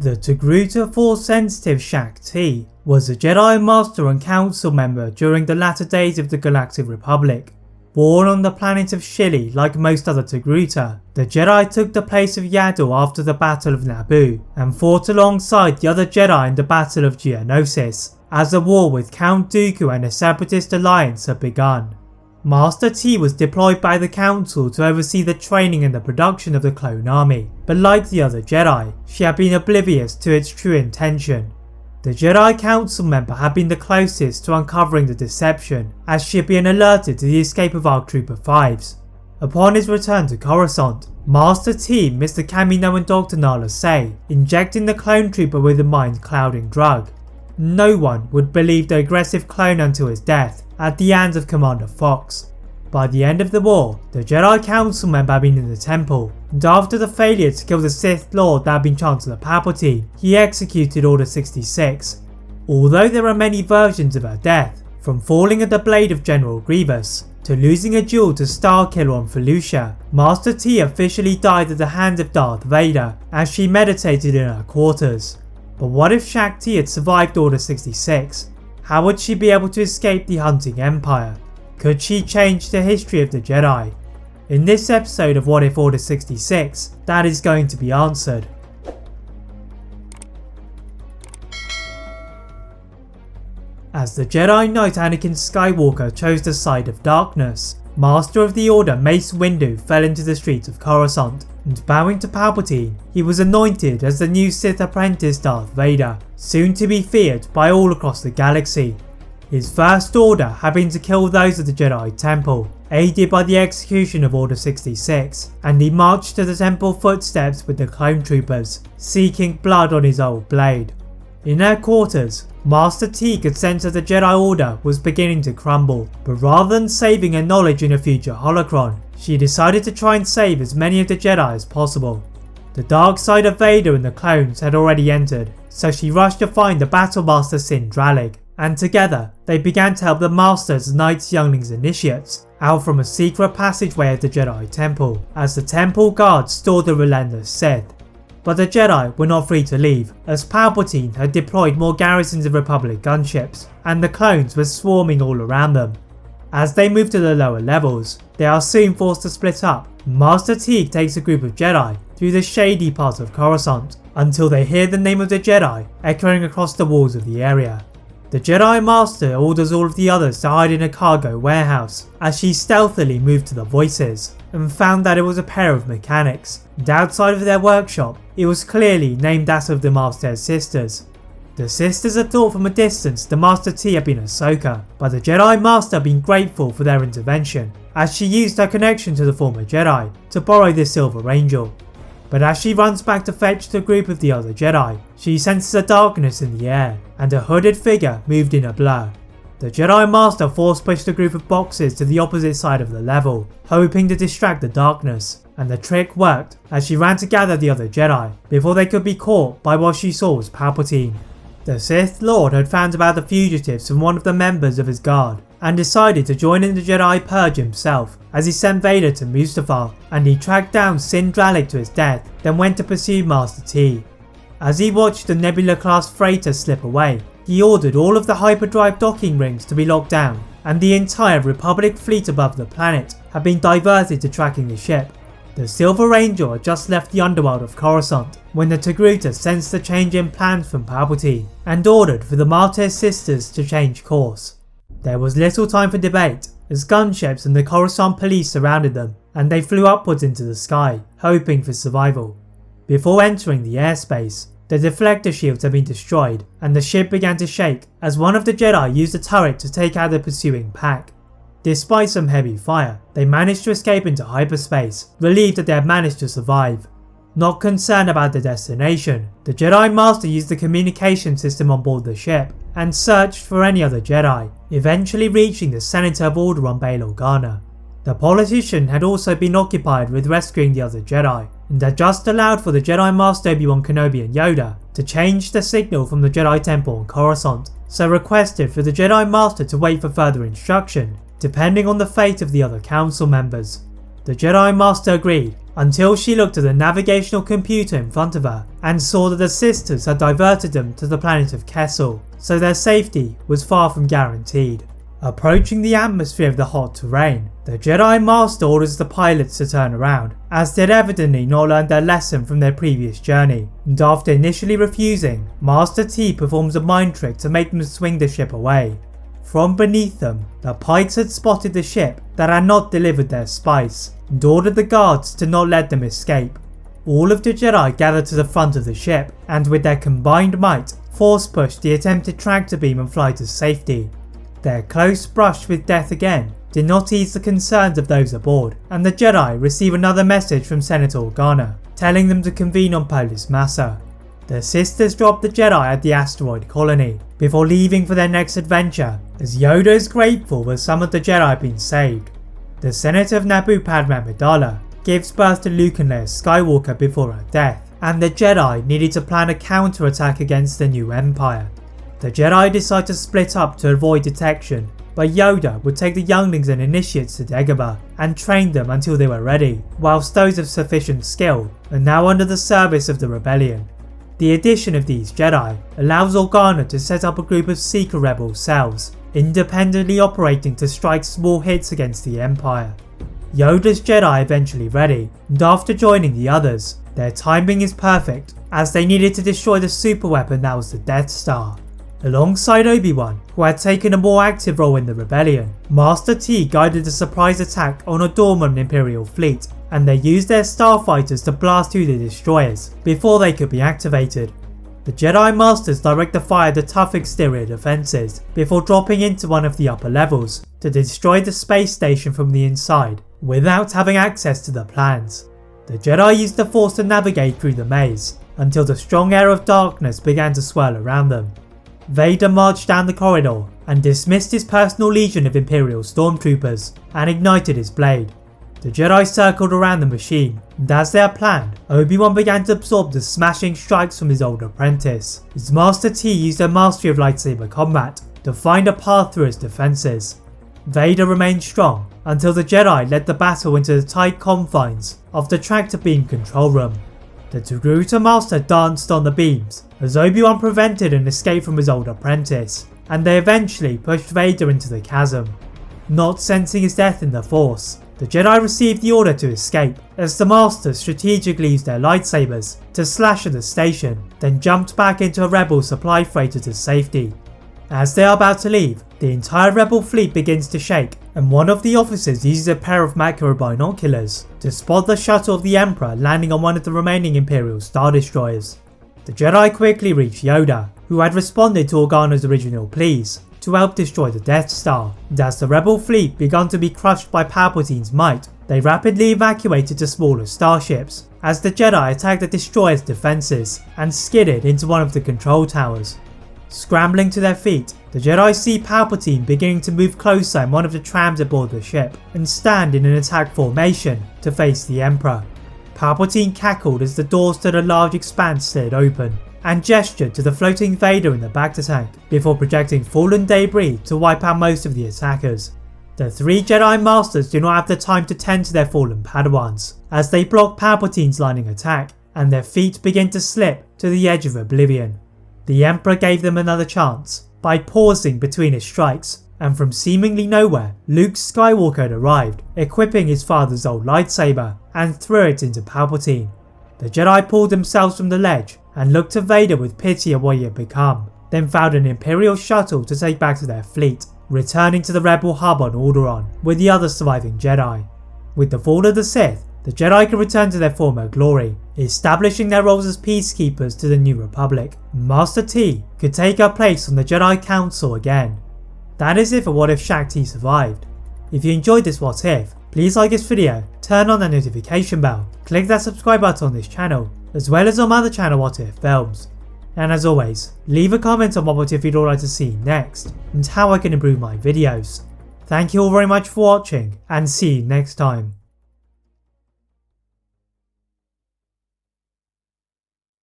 The Togruta Force sensitive Shaak Ti was a Jedi Master and Council member during the latter days of the Galactic Republic. Born on the planet of Shili like most other Togruta, the Jedi took the place of Yaddle after the Battle of Naboo and fought alongside the other Jedi in the Battle of Geonosis, as a war with Count Dooku and a Separatist alliance had begun. Master T was deployed by the Council to oversee the training and the production of the clone army, but like the other Jedi, she had been oblivious to its true intention. The Jedi Council member had been the closest to uncovering the deception, as she had been alerted to the escape of ARC Trooper 5s. Upon his return to Coruscant, Master T missed the Kaminoan Doctor Nala Se, injecting the clone trooper with a mind-clouding drug. No one would believe the aggressive clone until his death at the hands of Commander Fox. By the end of the war, the Jedi Council member had been in the temple, and after the failure to kill the Sith Lord that had been Chancellor Palpatine, he executed Order 66. Although there are many versions of her death, from falling at the blade of General Grievous, to losing a duel to Starkiller on Felucia, Master T officially died at the hands of Darth Vader as she meditated in her quarters. But what if Shaak Ti had survived Order 66? How would she be able to escape the hunting empire? Could she change the history of the Jedi? In this episode of What If Order 66, that is going to be answered. As the Jedi Knight Anakin Skywalker chose the side of darkness, Master of the Order Mace Windu fell into the streets of Coruscant, and bowing to Palpatine, he was anointed as the new Sith apprentice Darth Vader, soon to be feared by all across the galaxy. His first order had been to kill those of the Jedi Temple, aided by the execution of Order 66, and he marched to the temple footsteps with the clone troopers, seeking blood on his old blade. In her quarters, Master T could sense that the Jedi Order was beginning to crumble, but rather than saving her knowledge in a future holocron, she decided to try and save as many of the Jedi as possible. The dark side of Vader and the clones had already entered, so she rushed to find the Battle Master Sin Dralig, and together they began to help the Masters, Knights, Younglings, Initiates out from a secret passageway at the Jedi Temple, as the Temple guards stalked the relentless Sith. But the Jedi were not free to leave, as Palpatine had deployed more garrisons of Republic gunships, and the clones were swarming all around them. As they move to the lower levels, they are soon forced to split up. Master Teague takes a group of Jedi through the shady part of Coruscant, until they hear the name of the Jedi echoing across the walls of the area. The Jedi Master orders all of the others to hide in a cargo warehouse, as she stealthily moved to the voices, and found that it was a pair of mechanics, and outside of their workshop, it was clearly named after the Master's sisters. The sisters had thought from a distance the Master T had been Ahsoka, but the Jedi Master had been grateful for their intervention, as she used her connection to the former Jedi to borrow the Silver Angel. But as she runs back to fetch the group of the other Jedi, she senses a darkness in the air, and a hooded figure moved in a blur. The Jedi Master force pushed a group of boxes to the opposite side of the level, hoping to distract the darkness, and the trick worked as she ran to gather the other Jedi before they could be caught by what she saw was Palpatine. The Sith Lord had found about the fugitives from one of the members of his guard, and decided to join in the Jedi Purge himself, as he sent Vader to Mustafar, and he tracked down Sin Dralig to his death, then went to pursue Master T. As he watched the Nebula-class freighter slip away, he ordered all of the hyperdrive docking rings to be locked down, and the entire Republic fleet above the planet had been diverted to tracking the ship. The Silver Angel had just left the underworld of Coruscant when the Togruta sensed the change in plans from Palpatine, and ordered for the Martyr sisters to change course. There was little time for debate, as gunships and the Coruscant police surrounded them, and they flew upwards into the sky, hoping for survival. Before entering the airspace, the deflector shields had been destroyed, and the ship began to shake as one of the Jedi used a turret to take out the pursuing pack. Despite some heavy fire, they managed to escape into hyperspace, relieved that they had managed to survive. Not concerned about the destination, the Jedi Master used the communication system on board the ship and searched for any other Jedi, eventually reaching the Senator of Order on Bail Organa. The politician had also been occupied with rescuing the other Jedi, and had just allowed for the Jedi Master Obi-Wan Kenobi and Yoda to change the signal from the Jedi Temple on Coruscant, so requested for the Jedi Master to wait for further instruction, depending on the fate of the other council members. The Jedi Master agreed, until she looked at the navigational computer in front of her and saw that the sisters had diverted them to the planet of Kessel, so their safety was far from guaranteed. Approaching the atmosphere of the hot terrain, the Jedi Master orders the pilots to turn around, as they had evidently not learned their lesson from their previous journey, and after initially refusing, Master T performs a mind trick to make them swing the ship away. From beneath them, the Pikes had spotted the ship that had not delivered their spice, and ordered the guards to not let them escape. All of the Jedi gathered to the front of the ship, and with their combined might, force pushed the attempted tractor beam and fly to safety. Their close brush with death again did not ease the concerns of those aboard, and the Jedi receive another message from Senator Organa, telling them to convene on Polis Massa. The sisters drop the Jedi at the asteroid colony, before leaving for their next adventure, as Yoda is grateful that some of the Jedi have been saved. The Senator of Naboo, Padme Amidala, gives birth to Luke and Leia Skywalker before her death, and the Jedi needed to plan a counter-attack against the new Empire. The Jedi decide to split up to avoid detection, but Yoda would take the younglings and initiates to Dagobah and train them until they were ready, whilst those of sufficient skill are now under the service of the rebellion. The addition of these Jedi allows Organa to set up a group of Seeker Rebel cells, independently operating to strike small hits against the Empire. Yoda's Jedi eventually ready, and after joining the others, their timing is perfect, as they needed to destroy the superweapon that was the Death Star. Alongside Obi-Wan, who had taken a more active role in the rebellion, Master T guided a surprise attack on a dormant Imperial fleet, and they used their starfighters to blast through the destroyers before they could be activated. The Jedi Masters direct the fire at the tough exterior defences before dropping into one of the upper levels to destroy the space station from the inside without having access to the plans. The Jedi used the Force to navigate through the maze until the strong air of darkness began to swirl around them. Vader marched down the corridor and dismissed his personal legion of Imperial stormtroopers and ignited his blade. The Jedi circled around the machine, and as they had planned, Obi-Wan began to absorb the smashing strikes from his old apprentice, as Master T used her mastery of lightsaber combat to find a path through his defences. Vader remained strong until the Jedi led the battle into the tight confines of the tractor beam control room. The Togruta Master danced on the beams as Obi-Wan prevented an escape from his old apprentice, and they eventually pushed Vader into the chasm. Not sensing his death in the Force, the Jedi received the order to escape as the Masters strategically used their lightsabers to slash at the station, then jumped back into a Rebel supply freighter to safety. As they are about to leave, the entire Rebel fleet begins to shake, and one of the officers uses a pair of macro binoculars to spot the shuttle of the Emperor landing on one of the remaining Imperial Star Destroyers. The Jedi quickly reach Yoda, who had responded to Organa's original pleas to help destroy the Death Star, and as the Rebel fleet began to be crushed by Palpatine's might, they rapidly evacuated to smaller starships as the Jedi attacked the destroyer's defences and skidded into one of the control towers. Scrambling to their feet, the Jedi see Palpatine beginning to move closer in one of the trams aboard the ship and stand in an attack formation to face the Emperor. Palpatine cackled as the doors to the large expanse slid open and gestured to the floating Vader in the bacta tank before projecting fallen debris to wipe out most of the attackers. The three Jedi Masters do not have the time to tend to their fallen Padawans as they block Palpatine's lightning attack and their feet begin to slip to the edge of oblivion. The Emperor gave them another chance by pausing between his strikes, and from seemingly nowhere, Luke Skywalker had arrived, equipping his father's old lightsaber and threw it into Palpatine. The Jedi pulled themselves from the ledge and looked to Vader with pity at what he had become, then found an Imperial shuttle to take back to their fleet, returning to the Rebel hub on Alderaan with the other surviving Jedi. With the fall of the Sith, the Jedi could return to their former glory, establishing their roles as peacekeepers to the New Republic. Master T could take her place on the Jedi Council again. That is it for What If Shaak Ti survived. If you enjoyed this What If, please like this video, turn on that notification bell, click that subscribe button on this channel, as well as on my other channel What If Films. And as always, leave a comment on what if you'd all like to see next, and how I can improve my videos. Thank you all very much for watching, and see you next time.